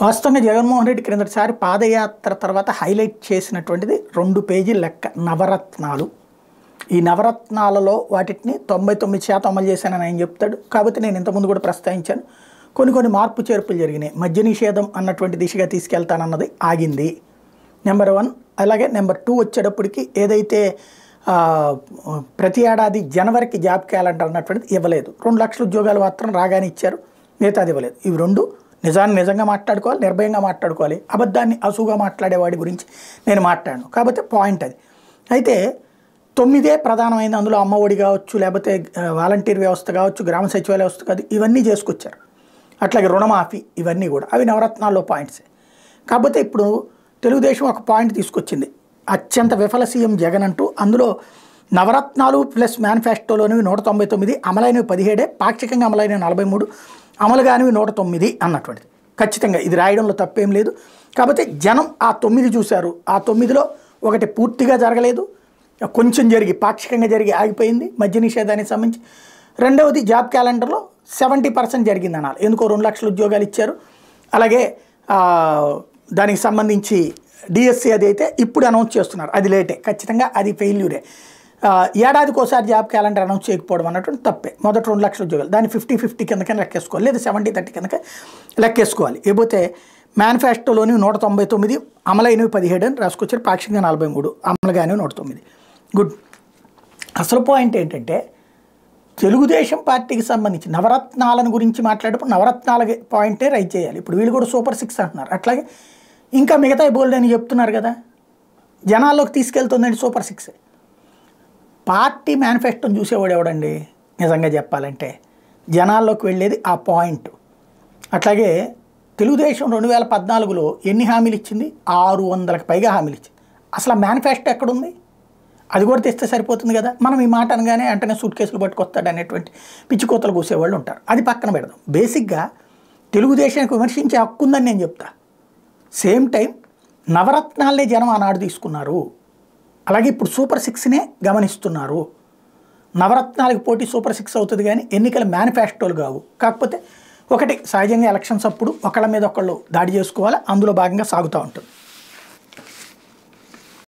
వాస్తవంగా జగన్మోహన్ రెడ్డి క్రిందటిసారి పాదయాత్ర తర్వాత హైలైట్ చేసినటువంటిది 2 పేజీల లెక్క నవరత్నాలు. ఈ నవరత్నాలలో వాటిని 99% అమలు చేశానని ఆయన చెప్తాడు. కాబట్టి నేను ఇంతకుముందు కూడా ప్రస్తావించాను, కొన్ని మార్పు చేర్పులు జరిగినాయి. మద్య నిషేధం అన్నటువంటి దిశగా తీసుకెళ్తానన్నది ఆగింది, నెంబర్ 1. అలాగే నెంబర్ 2 వచ్చేటప్పటికి ఏదైతే ప్రతి ఏడాది జనవరికి జాబ్ క్యాలెండర్ అన్నటువంటిది ఇవ్వలేదు. 2 లక్షల ఉద్యోగాలు మాత్రం రాగానే ఇచ్చారు, మిగతాది ఇవ్వలేదు. ఇవి 2 నిజాన్ని నిజంగా మాట్లాడుకోవాలి, నిర్భయంగా మాట్లాడుకోవాలి. అబద్ధాన్ని అసూగా మాట్లాడేవాడి గురించి నేను మాట్లాడను. కాబట్టి పాయింట్ అది. అయితే 9 ప్రధానమైంది. అందులో అమ్మఒడి కావచ్చు, లేకపోతే వాలంటీర్ వ్యవస్థ కావచ్చు, గ్రామ సచివాలయ వ్యవస్థ కాదు, ఇవన్నీ చేసుకొచ్చారు. అట్లాగే రుణమాఫీ, ఇవన్నీ కూడా అవి నవరత్నాల్లో పాయింట్సే. కాకపోతే ఇప్పుడు తెలుగుదేశం ఒక పాయింట్ తీసుకొచ్చింది, అత్యంత విఫల సీఎం జగన్ అంటూ. అందులో నవరత్నాలు ప్లస్ మేనిఫెస్టోలోనివి 199, అమలైనవి 17, పాక్షికంగా అమలైనవి 43, అమలు కానివి 109 అన్నటువంటిది. ఖచ్చితంగా ఇది రాయడంలో తప్పేం లేదు. కాకపోతే జనం ఆ 9 చూశారు. ఆ 9లో ఒకటి పూర్తిగా జరగలేదు, కొంచెం జరిగి పాక్షికంగా జరిగి ఆగిపోయింది మద్య నిషేధానికి సంబంధించి. రెండవది జాబ్ క్యాలెండర్లో 70% జరిగింది అనాలి. ఎందుకో 2 లక్షల ఉద్యోగాలు ఇచ్చారు. అలాగే దానికి సంబంధించి డిఎస్సి అది అయితే ఇప్పుడు అనౌన్స్ చేస్తున్నారు, అది లేటే, ఖచ్చితంగా అది ఫెయిల్యూరే. ఏడాదికి ఒకసారి జాబ్ క్యాలెండర్ అనౌన్స్ చేయకపోవడం అన్నటువంటి తప్పే. మొదటి 2 లక్షల ఉద్యోగాలు దాన్ని 50-50 కిందకైనా లెక్కేసుకోవాలి, లేదా 70-30 కిందక లెక్కేసుకోవాలి. లేకపోతే మేనిఫెస్టోలోని 199, అమలైనవి 17 అని రాసుకొచ్చారు, పాక్షికంగా 43, అమలు కానివి 109. గుడ్. అసలు పాయింట్ ఏంటంటే తెలుగుదేశం పార్టీకి సంబంధించి నవరత్నాలను గురించి మాట్లాడేటప్పుడు నవరత్నాల పాయింటే రైజ్ చేయాలి. ఇప్పుడు వీళ్ళు కూడా సూపర్ 6 అంటున్నారు. అట్లాగే ఇంకా మిగతా బోల్డ్ అని చెప్తున్నారు కదా, జనాల్లోకి తీసుకెళ్తుందండి సూపర్ 6. పార్టీ మేనిఫెస్టోని చూసేవాడు ఎవడండి నిజంగా చెప్పాలంటే? జనాల్లోకి వెళ్ళేది ఆ పాయింట్. అట్లాగే తెలుగుదేశం 2014లో ఎన్ని హామీలు ఇచ్చింది? 600కి పైగా హామీలు ఇచ్చింది. అసలు ఆ మేనిఫెస్టో ఎక్కడుంది? అది కూడా తెస్తే సరిపోతుంది కదా. మనం ఈ మాట అనగానే వెంటనే సూట్ కేసులు పట్టుకొస్తాడు అనేటువంటి పిచ్చి కోతలు కూసేవాళ్ళు ఉంటారు. అది పక్కన పెడదాం. బేసిక్గా తెలుగుదేశానికి విమర్శించే హక్కు ఉందని నేను చెప్తా. సేమ్ టైం నవరత్నాలనే జనం ఆనాడు తీసుకున్నారు. అలాగే ఇప్పుడు సూపర్ 6నే గమనిస్తున్నారు. నవరత్నాలకు పోటీ సూపర్ 6 అవుతుంది కానీ ఎన్నికల మేనిఫెస్టోలు కావు. కాకపోతే ఒకటి, సహజంగా ఎలక్షన్స్ అప్పుడు ఒకళ్ళ మీద ఒకళ్ళు దాడి చేసుకోవాలి, అందులో భాగంగా సాగుతూ ఉంటుంది.